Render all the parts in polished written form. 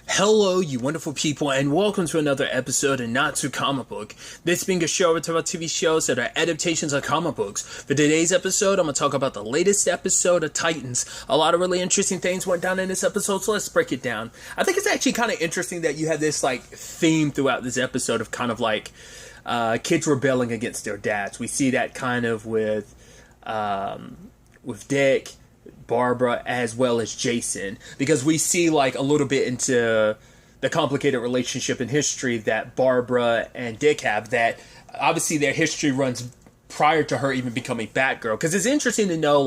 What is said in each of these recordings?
Hello, you wonderful people, and welcome to another episode of Not Too Comic Book. This being a show where we talk about TV shows that are adaptations of comic books. For today's episode, I'm going to talk about the latest episode of Titans. A lot of really interesting things went down in this episode, so let's break it down. I think it's actually kind of interesting that you have this theme throughout this episode of kind of kids rebelling against their dads. We see that kind of with Dick, Barbara, as well as Jason, because we see a little bit into the complicated relationship and history that Barbara and Dick have, that obviously their history runs prior to her even becoming Batgirl. Because it's interesting to know,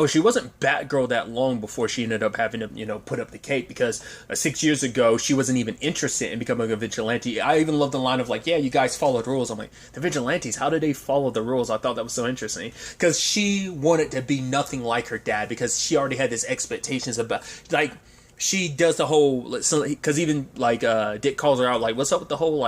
she wasn't Batgirl that long before she ended up having to, put up the cape, because 6 years ago, she wasn't even interested in becoming a vigilante. I even love the line of yeah, you guys followed rules. I'm like, the vigilantes, how did they follow the rules? I thought that was so interesting, because she wanted to be nothing like her dad, because she already had this expectations about, she does the whole, because even, Dick calls her out, what's up with the whole,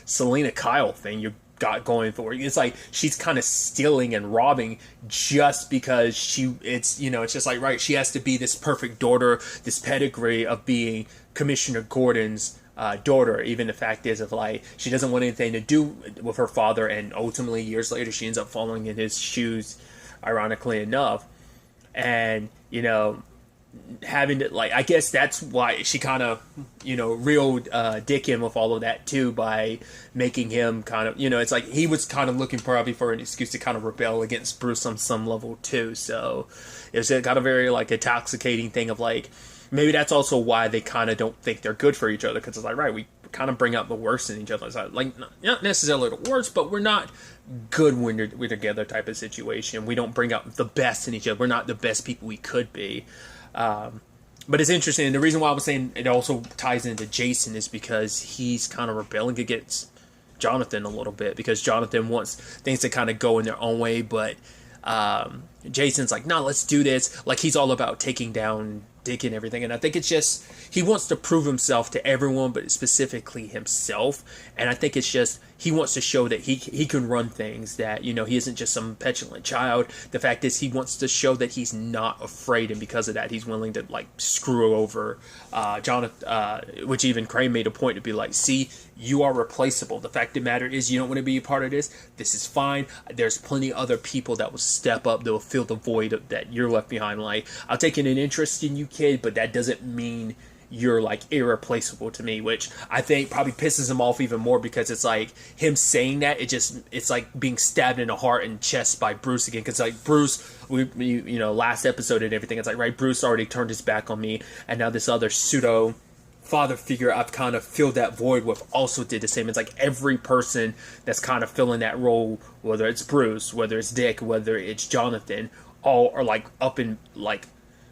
Selena Kyle thing you're got going for her? It's she's kind of stealing and robbing just because it's just right, she has to be this perfect daughter, this pedigree of being Commissioner Gordon's daughter. Even the fact is she doesn't want anything to do with her father, and ultimately years later she ends up following in his shoes, ironically enough. And having to I guess that's why she kind of reeled Dick in with all of that too, by making him kind of it's he was kind of looking probably for an excuse to kind of rebel against Bruce on some level too. So it's kind of very intoxicating thing of maybe that's also why they kind of don't think they're good for each other, because it's right, we kind of bring out the worst in each other. It's not necessarily the worst, but we're not good when we're together type of situation. We don't bring out the best in each other. We're not the best people we could be. But it's interesting, and the reason why I was saying it also ties into Jason is because he's kind of rebelling against Jonathan a little bit, because Jonathan wants things to kind of go in their own way, but Jason's no, let's do this. He's all about taking down Dick and everything, and I think it's just he wants to prove himself to everyone, but specifically himself. And I think it's just he wants to show that he can run things, that he isn't just some petulant child. The fact is, he wants to show that he's not afraid, and because of that, he's willing to screw over Jonathan, which even Crane made a point to be see, you are replaceable. The fact of the matter is, you don't want to be a part of this. This is fine. There's plenty other people that will step up, that will fill the void that you're left behind. I'll take an interest in you, kid, but that doesn't mean you're irreplaceable to me, which I think probably pisses him off even more, because it's him saying that, it's being stabbed in the heart and chest by Bruce again, because Bruce, we last episode and everything, it's right, Bruce already turned his back on me, and now this other pseudo father figure I've kind of filled that void with also did the same. It's every person that's kind of filling that role, whether it's Bruce, whether it's Dick, whether it's Jonathan, all are up in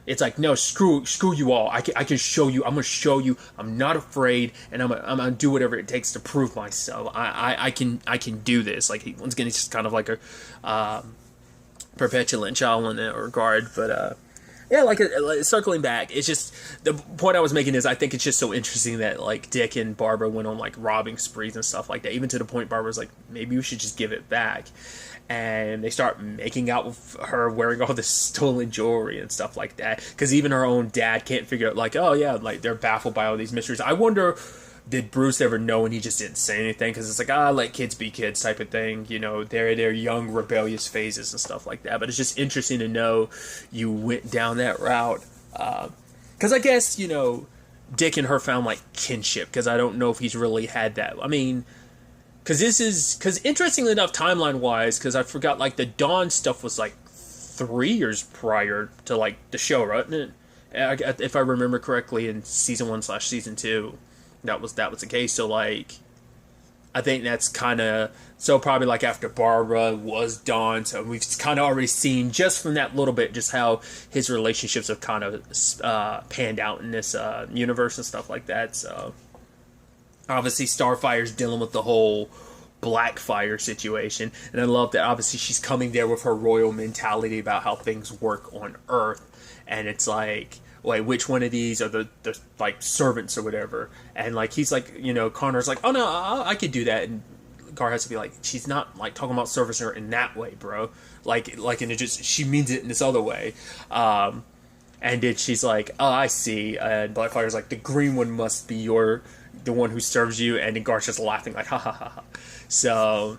it's no, screw you all. I can show you. I'm gonna show you. I'm not afraid, and I'm gonna do whatever it takes to prove myself. I can do this. Once again, he's just kind of a perpetuant child in that regard. But yeah, circling back, it's just the point I was making is I think it's just so interesting that Dick and Barbara went on robbing sprees and stuff like that, even to the point Barbara's maybe we should just give it back. And they start making out with her wearing all this stolen jewelry and stuff like that, because even her own dad can't figure out oh yeah, they're baffled by all these mysteries. I wonder, did Bruce ever know and he just didn't say anything, because it's let kids be kids type of thing, they're young rebellious phases and stuff like that. But it's just interesting to know you went down that route, because I guess Dick and her found kinship, because I don't know if he's really had that. I mean, because interestingly enough, timeline-wise, because I forgot, the Dawn stuff was, 3 years prior to, the show, right? If I remember correctly, in Season 1/Season 2, that was the case. So, I think that's kind of... So, probably, after Barbara was Dawn, so we've kind of already seen, just from that little bit, just how his relationships have kind of panned out in this universe and stuff like that, so... Obviously, Starfire's dealing with the whole Blackfire situation, and I love that obviously she's coming there with her royal mentality about how things work on Earth, and it's wait, which one of these are the servants or whatever, and he's Connor's oh no, I could do that, and Gar has to be she's not talking about servicing her in that way, bro, and it just, she means it in this other way, And then she's like, oh, I see. And Blackfire's like, the green one must be the one who serves you. And then Garth's just laughing like, ha ha ha ha. So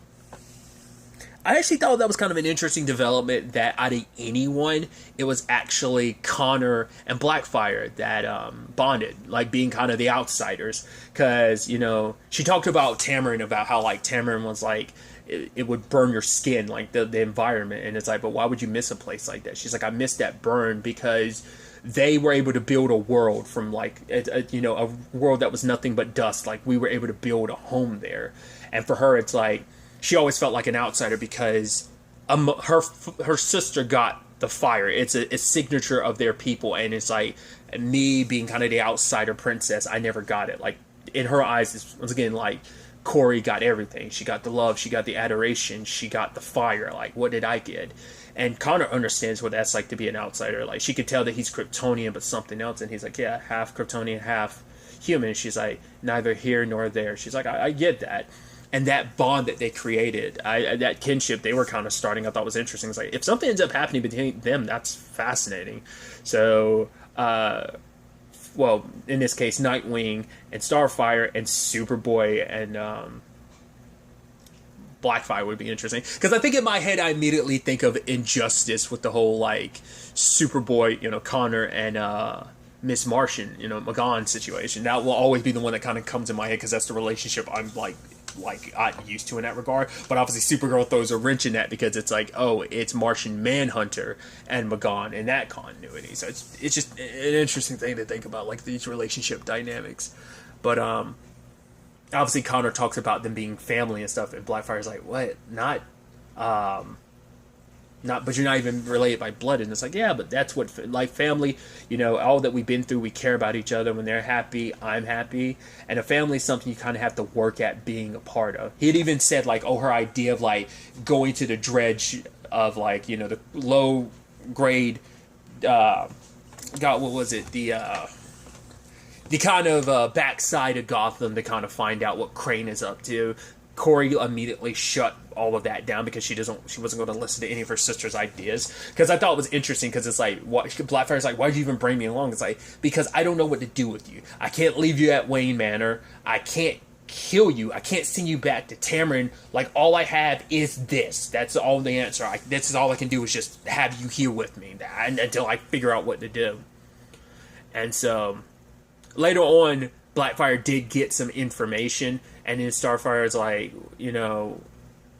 I actually thought that was kind of an interesting development, that out of anyone, it was actually Connor and Blackfire that bonded, like being kind of the outsiders. Because, you know, she talked about Tamarin, about how, like, Tamarin was like, it would burn your skin, like the environment. And it's like, but why would you miss a place like that? She's like, I missed that burn because they were able to build a world from, like, a world that was nothing but dust. Like, we were able to build a home there. And for her, it's like, she always felt like an outsider because her sister got the fire. It's a signature of their people, and it's like, me being kind of the outsider princess, I never got it. Like, in her eyes, it's, once again, like, Corey got everything. She got the love, she got the adoration, she got the fire. Like, what did I get? And Connor understands what that's like to be an outsider. Like, she could tell that he's Kryptonian but something else, and he's like, yeah, half Kryptonian, half human. She's like, neither here nor there. She's like, I get that. And that bond that they created, that kinship they were kind of starting, I thought was interesting. It's like, if something ends up happening between them, that's fascinating. So, well, in this case, Nightwing and Starfire and Superboy and Blackfire would be interesting. Because I think in my head, I immediately think of Injustice with the whole, like, Superboy, you know, Connor and Miss Martian, you know, Magan situation. That will always be the one that kind of comes in my head because that's the relationship I'm, like I'm used to in that regard. But obviously Supergirl throws a wrench in that because it's like, oh, it's Martian Manhunter and Magan in that continuity. So it's just an interesting thing to think about, like, these relationship dynamics. But obviously Connor talks about them being family and stuff, and Blackfire's like, what? Not, but you're not even related by blood. And it's like, yeah, but that's what, like, family, you know, all that we've been through, we care about each other. When they're happy, I'm happy. And a family is something you kind of have to work at being a part of. He had even said, like, oh, her idea of, like, going to the dredge of, like, you know, the low grade, what was it? The kind of backside of Gotham to kind of find out what Crane is up to. Corey immediately shut all of that down because she wasn't going to listen to any of her sister's ideas. Because I thought it was interesting, because it's like, Blackfire's like, why'd you even bring me along? It's like, because I don't know what to do with you. I can't leave you at Wayne Manor. I can't kill you. I can't send you back to Tamarin. Like, all I have is this. That's all the answer. This is all I can do, is just have you here with me until I figure out what to do. And so later on, Blackfire did get some information, and then Starfire's like, you know,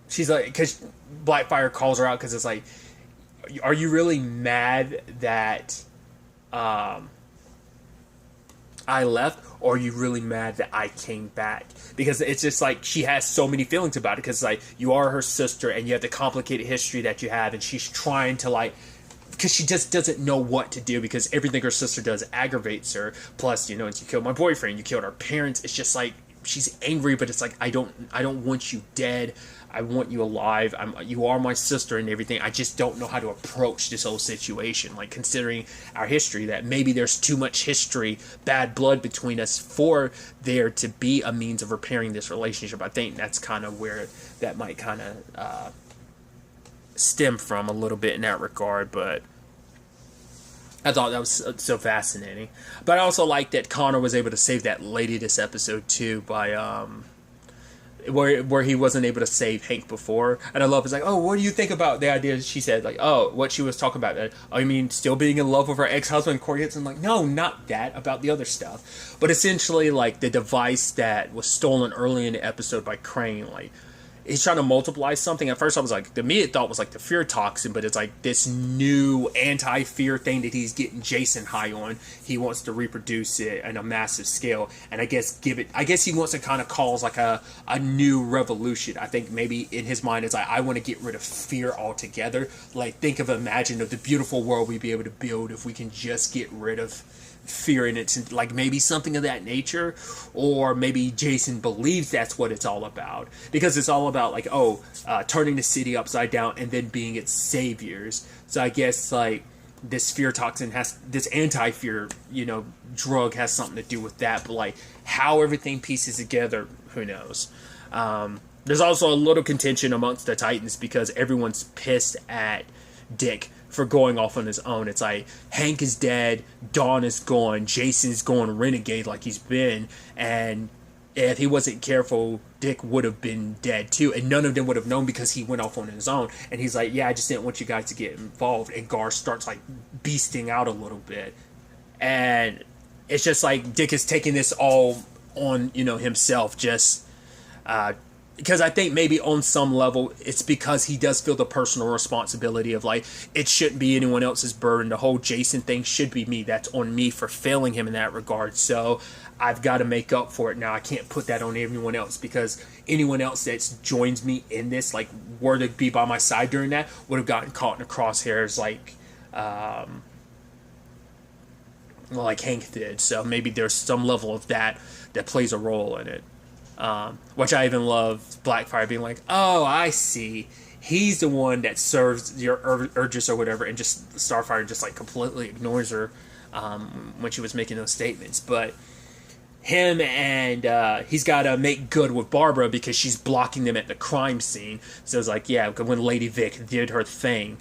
she's like, because Blackfire calls her out because it's like, are you really mad that I left, or are you really mad that I came back? Because it's just like, she has so many feelings about it, because like, you are her sister and you have the complicated history that you have, and she's trying to, like, because she just doesn't know what to do, because everything her sister does aggravates her. Plus, you know, you killed my boyfriend, you killed our parents. It's just like, she's angry, but it's like, I don't want you dead. I want you alive. You are my sister and everything. I just don't know how to approach this whole situation. Like, considering our history, that maybe there's too much history, bad blood between us for there to be a means of repairing this relationship. I think that's kind of where that might kind of stem from a little bit in that regard. But I thought that was so fascinating. But I also like that Connor was able to save that lady this episode too, by where he wasn't able to save Hank before. And I love, it's like, oh, what do you think about the idea? She said, like, oh, what she was talking about, I mean, still being in love with her ex-husband. Corey hits him like, no, not that, about the other stuff. But essentially, like, the device that was stolen early in the episode by Crane, like, he's trying to multiply something. At first I was like, the immediate thought was like the fear toxin, but it's like this new anti-fear thing that he's getting Jason high on. He wants to reproduce it on a massive scale, and I guess he wants to kind of cause like a new revolution. I think maybe in his mind it's like, I want to get rid of fear altogether. Like, imagine of the beautiful world we'd be able to build if we can just get rid of fear in it, like maybe something of that nature. Or maybe Jason believes that's what it's all about, because it's all about like, turning the city upside down and then being its saviors. So I guess like this fear toxin this anti-fear, you know, drug has something to do with that. But like how everything pieces together, who knows. There's also a little contention amongst the Titans because everyone's pissed at Dick for going off on his own. It's like Hank is dead, Dawn is gone, Jason's going renegade like he's been, and if he wasn't careful, Dick would have been dead too, and none of them would have known because he went off on his own. And he's like, yeah, I just didn't want you guys to get involved. And Gar starts like beasting out a little bit, and it's just like Dick is taking this all on, himself, just because I think maybe on some level it's because he does feel the personal responsibility of like, it shouldn't be anyone else's burden. The whole Jason thing should be me. That's on me for failing him in that regard. So I've got to make up for it now. I can't put that on anyone else, because anyone else that joins me in this, like, were to be by my side during that, would have gotten caught in the crosshairs like Hank did. So maybe there's some level of that plays a role in it. Which I even love Blackfire being like, oh, I see. He's the one that serves your urges or whatever, and just Starfire just like completely ignores her when she was making those statements. But him and he's got to make good with Barbara because she's blocking them at the crime scene. So it's like, yeah, when Lady Vic did her thing.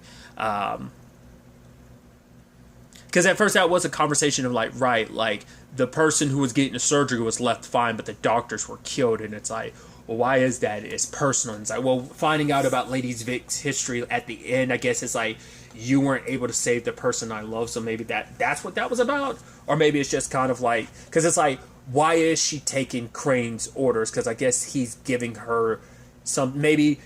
Because at first that was a conversation of like, right, like the person who was getting the surgery was left fine, but the doctors were killed. And it's like, well, why is that? It's personal. And it's like, well, finding out about Lady Vic's history at the end, I guess it's like, you weren't able to save the person I love, so maybe that's what that was about. Or maybe it's just kind of like, because it's like, why is she taking Crane's orders? Because I guess he's giving her some, maybe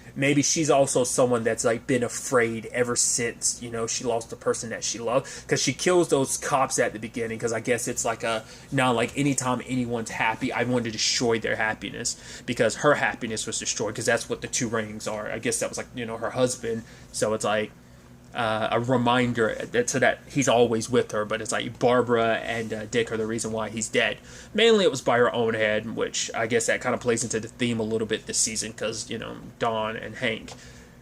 she's also someone that's like been afraid ever since, she lost the person that she loved. Because she kills those cops at the beginning, because I guess it's like like anytime anyone's happy, I want to destroy their happiness, because her happiness was destroyed, because that's what the two rings are. I guess that was like, her husband. So it's like a reminder so that he's always with her. But it's like Barbara and Dick are the reason why he's dead. Mainly it was by her own head, which I guess that kind of plays into the theme a little bit this season, because Dawn and Hank,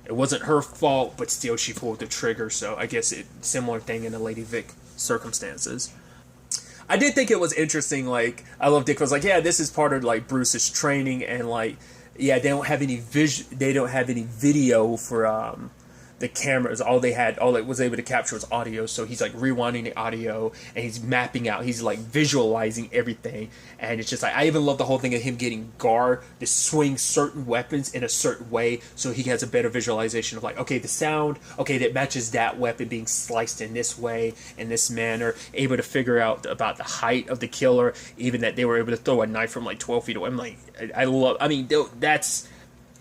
it wasn't her fault, but still she pulled the trigger. So I guess similar thing in the Lady Vic circumstances. I did think it was interesting, like, I love Dick was like, yeah, this is part of like Bruce's training, and like, yeah, they don't have any video for the cameras. All it was able to capture was audio. So he's like rewinding the audio, and he's mapping out, he's like visualizing everything. And it's just like, I even love the whole thing of him getting Gar to swing certain weapons in a certain way, so he has a better visualization of like, okay, the sound, okay, that matches that weapon being sliced in this way, in this manner, able to figure out about the height of the killer, even that they were able to throw a knife from like 12 feet away. I'm like,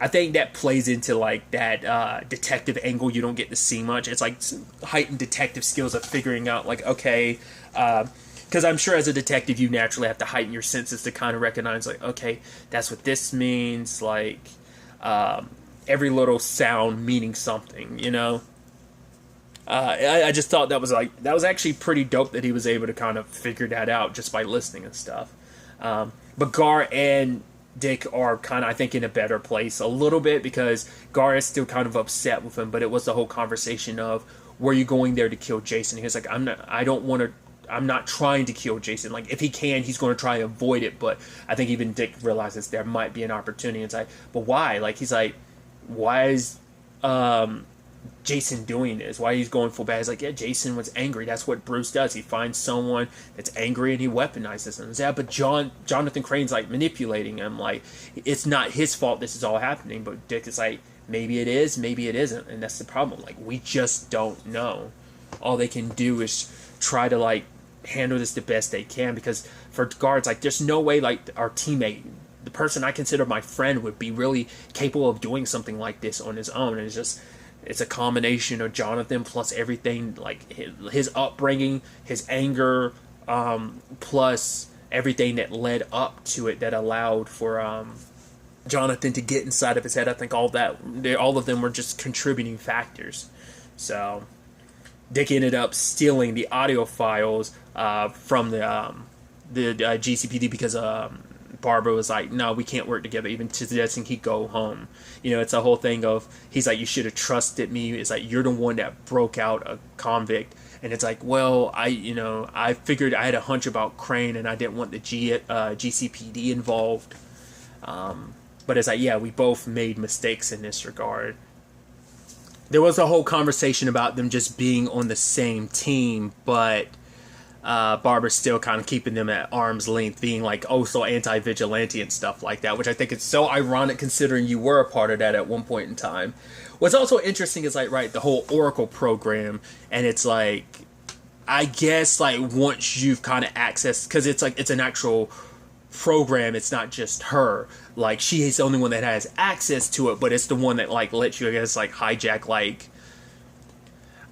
I think that plays into like that detective angle you don't get to see much. It's like heightened detective skills of figuring out like, okay, because I'm sure as a detective you naturally have to heighten your senses to kind of recognize like, okay, that's what this means, like every little sound meaning something, I just thought that was actually pretty dope that he was able to kind of figure that out just by listening and stuff. But Gar and Dick are kind of, I think, in a better place a little bit, because Gar is still kind of upset with him, but it was the whole conversation of, were you going there to kill Jason? He was like, I'm not trying to kill Jason. Like, if he can, he's going to try and avoid it. But I think even Dick realizes there might be an opportunity. It's like, but why? Like, he's like, why is Jason doing this? Why he's going full bad? He's like, yeah, Jason was angry. That's what Bruce does. He finds someone that's angry and he weaponizes them. Yeah, but Jonathan Crane's like manipulating him. Like, it's not his fault this is all happening. But Dick is like, maybe it is, maybe it isn't. And that's the problem. Like, we just don't know. All they can do is try to like handle this the best they can, because for guards, like, there's no way like our teammate, the person I consider my friend, would be really capable of doing something like this on his own. And it's a combination of Jonathan plus everything, like his upbringing, his anger, plus everything that led up to it that allowed for Jonathan to get inside of his head. I think all of them were just contributing factors. So Dick ended up stealing the audio files from the GCPD, because Barbara was like, no, we can't work together, even suggesting he go home. It's a whole thing of, he's like, you should have trusted me. It's like, you're the one that broke out a convict. And it's like, well, I figured, I had a hunch about Crane, and I didn't want the GCPD involved. But it's like, yeah, we both made mistakes in this regard. there was a whole conversation about them just being on the same team, but Barbara's still kind of keeping them at arm's length, being like, oh, so anti-vigilante and stuff like that, which I think is so ironic considering you were a part of that at one point in time. What's also interesting is like, right, the whole Oracle program, and it's like, I guess like once you've kind of accessed, because it's like, it's an actual program, it's not just her, like she is the only one that has access to it, but it's the one that like lets you, I guess, like hijack, like,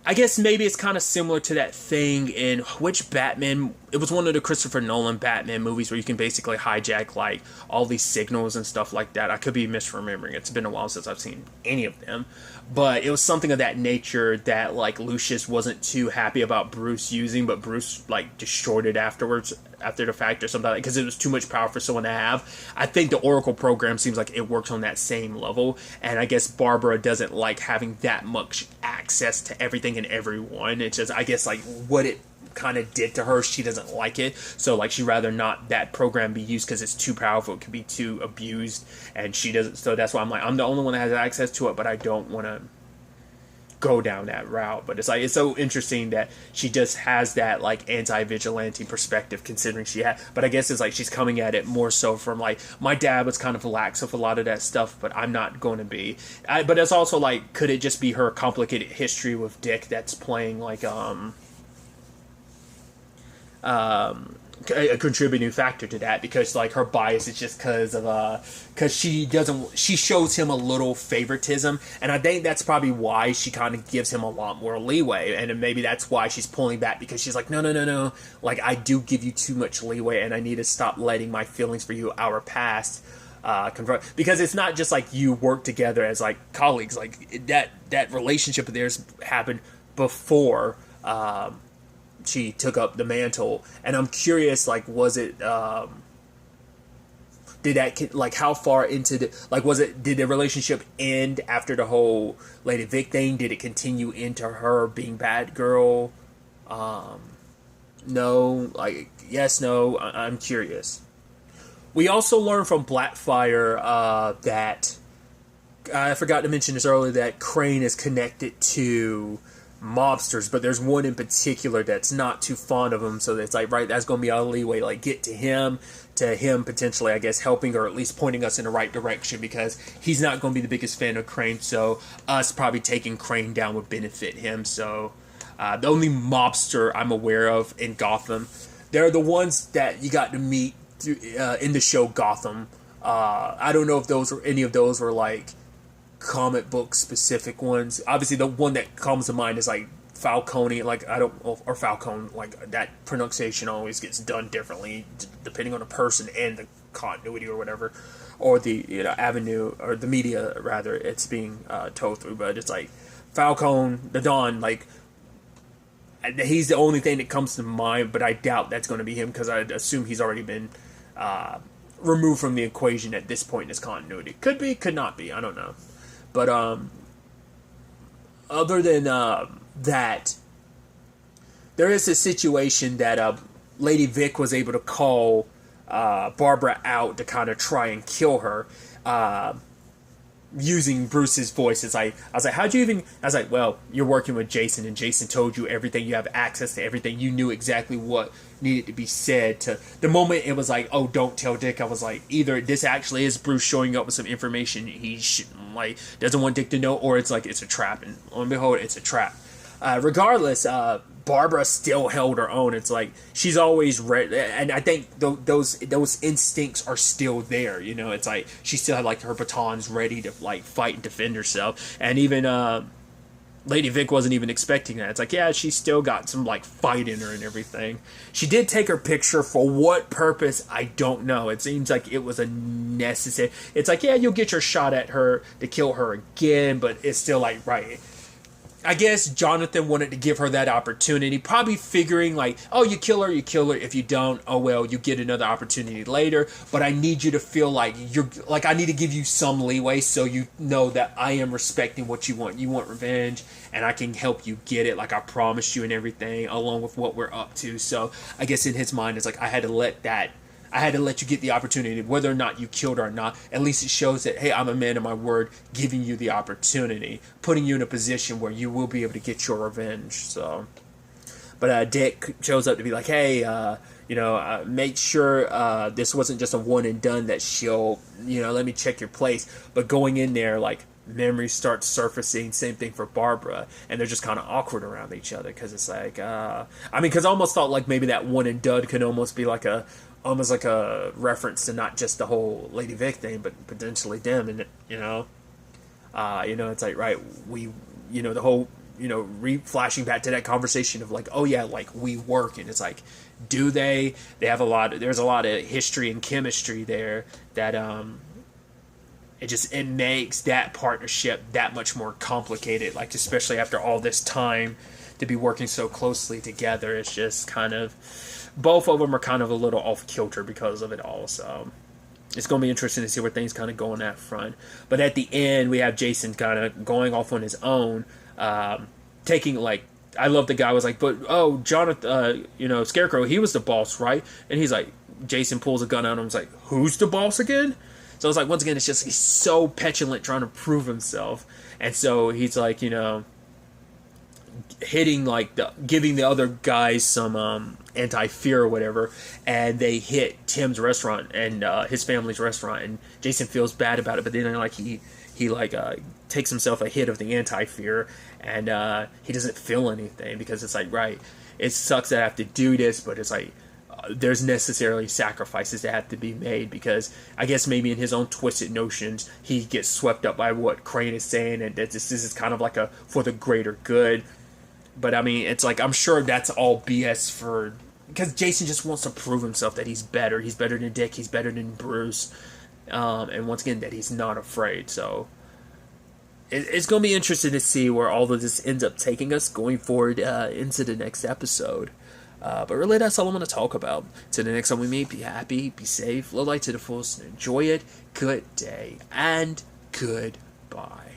I guess maybe it's kind of similar to that thing in which Batman, it was one of the Christopher Nolan Batman movies where you can basically hijack like all these signals and stuff like that. I could be misremembering. It's been a while since I've seen any of them, but it was something of that nature that like Lucius wasn't too happy about Bruce using, but Bruce like destroyed it afterwards, after the fact or something, because it was too much power for someone to have. I think the Oracle program seems like it works on that same level, and I guess Barbara doesn't like having that much access to everything and everyone. It's just, I guess, like what it kind of did to her, she doesn't like it, so like she'd rather not that program be used because it's too powerful, it could be too abused, and she doesn't. So that's why I'm like, I'm the only one that has access to it, but I don't want to go down that route. But it's like, it's so interesting that she just has that like anti-vigilante perspective, considering she had, but I guess it's like she's coming at it more so from like, my dad was kind of lax with a lot of that stuff, but I'm not going to be. But it's also like, could it just be her complicated history with Dick that's playing like a contributing factor to that, because like her bias is just because she shows him a little favoritism, and I think that's probably why she kind of gives him a lot more leeway, and maybe that's why she's pulling back, because she's like, no, like I do give you too much leeway, and I need to stop letting my feelings for you, our past, convert, because it's not just like you work together as like colleagues, like that relationship of theirs happened before she took up the mantle. And I'm curious, like, was it did that, like, how far into the, like, did the relationship end after the whole Lady Vic thing? Did it continue into her being Batgirl? No, like, yes, no, I'm curious. We also learned from Blackfire that, I forgot to mention this earlier, that Crane is connected to mobsters, but there's one in particular that's not too fond of him, so that's like, right, that's going to be our leeway, like get to him potentially, I guess, helping or at least pointing us in the right direction, because he's not going to be the biggest fan of Crane, so us probably taking Crane down would benefit him. So the only mobster I'm aware of in Gotham, they're the ones that you got to meet in the show Gotham. I don't know if any of those were like comic book specific ones. Obviously the one that comes to mind is like Falcone, like or Falcone, like that pronunciation always gets done differently depending on the person and the continuity or whatever, or the avenue or the media rather it's being told through. But it's like Falcone, the Don, like he's the only thing that comes to mind, but I doubt that's going to be him, because I assume he's already been removed from the equation at this point in his continuity. Could be, could not be, I don't know. But other than that, there is a situation that Lady Vic was able to call Barbara out to kind of try and kill her using Bruce's voice. I was like, how'd you even... I was like, well, you're working with Jason, and Jason told you everything. You have access to everything. You knew exactly what needed to be said. To the moment it was like, oh, don't tell Dick, I was like, either this actually is Bruce showing up with some information he doesn't want Dick to know, or it's like it's a trap, and lo and behold, it's a trap. Regardless, Barbara still held her own. It's like she's always ready, and I think those instincts are still there. It's like she still had like her batons ready to like fight and defend herself, and even Lady Vic wasn't even expecting that. It's like, yeah, she still got some like fight in her and everything. She did take her picture. For what purpose, I don't know. It seems like it was a necessary. It's like, yeah, you'll get your shot at her to kill her again, but it's still like, right. I guess Jonathan wanted to give her that opportunity, probably figuring like, oh, you kill her. If you don't, oh well, you get another opportunity later. But I need you to feel like I need to give you some leeway, so you know that I am respecting what you want. You want revenge, and I can help you get it, like I promised you and everything, along with what we're up to. So I guess in his mind, it's like I had to let that I had to let you get the opportunity, whether or not you killed her or not. At least it shows that, hey, I'm a man of my word, giving you the opportunity, putting you in a position where you will be able to get your revenge. So, but Dick shows up to be like, hey, make sure this wasn't just a one and done, that she'll, let me check your place. But going in there, like, memories start surfacing. Same thing for Barbara, and they're just kind of awkward around each other because it's like, because I almost thought like maybe that one and done could almost be like almost like a reference to not just the whole Lady Vic thing, but potentially them, and it's like, right, we, the whole, flashing back to that conversation of like, oh yeah, like we work, and it's like, do they have there's a lot of history and chemistry there that it makes that partnership that much more complicated, like especially after all this time to be working so closely together. It's just kind of, both of them are kind of a little off kilter because of it all. So it's going to be interesting to see where things kind of go on that front. But at the end, we have Jason kind of going off on his own, taking like, I love the guy was like, but Jonathan, Scarecrow, he was the boss, right? And he's like, Jason pulls a gun out and was like, who's the boss again? So it's like, once again, it's just, he's so petulant trying to prove himself. And so he's like, hitting like giving the other guys some anti-fear or whatever, and they hit Tim's restaurant and his family's restaurant, and Jason feels bad about it, but then like he takes himself a hit of the anti-fear, and he doesn't feel anything because it's like, right, it sucks that I have to do this, but it's like, there's necessarily sacrifices that have to be made, because I guess maybe in his own twisted notions he gets swept up by what Crane is saying, and that this is kind of like a for the greater good. But I mean, it's like, I'm sure that's all BS because Jason just wants to prove himself that he's better than Dick, he's better than Bruce, and once again that he's not afraid. So it's going to be interesting to see where all of this ends up taking us going forward into the next episode. But really, that's all I'm going to talk about. Till the next time we meet, be happy, be safe, live life to the fullest, and enjoy it. Good day, and goodbye.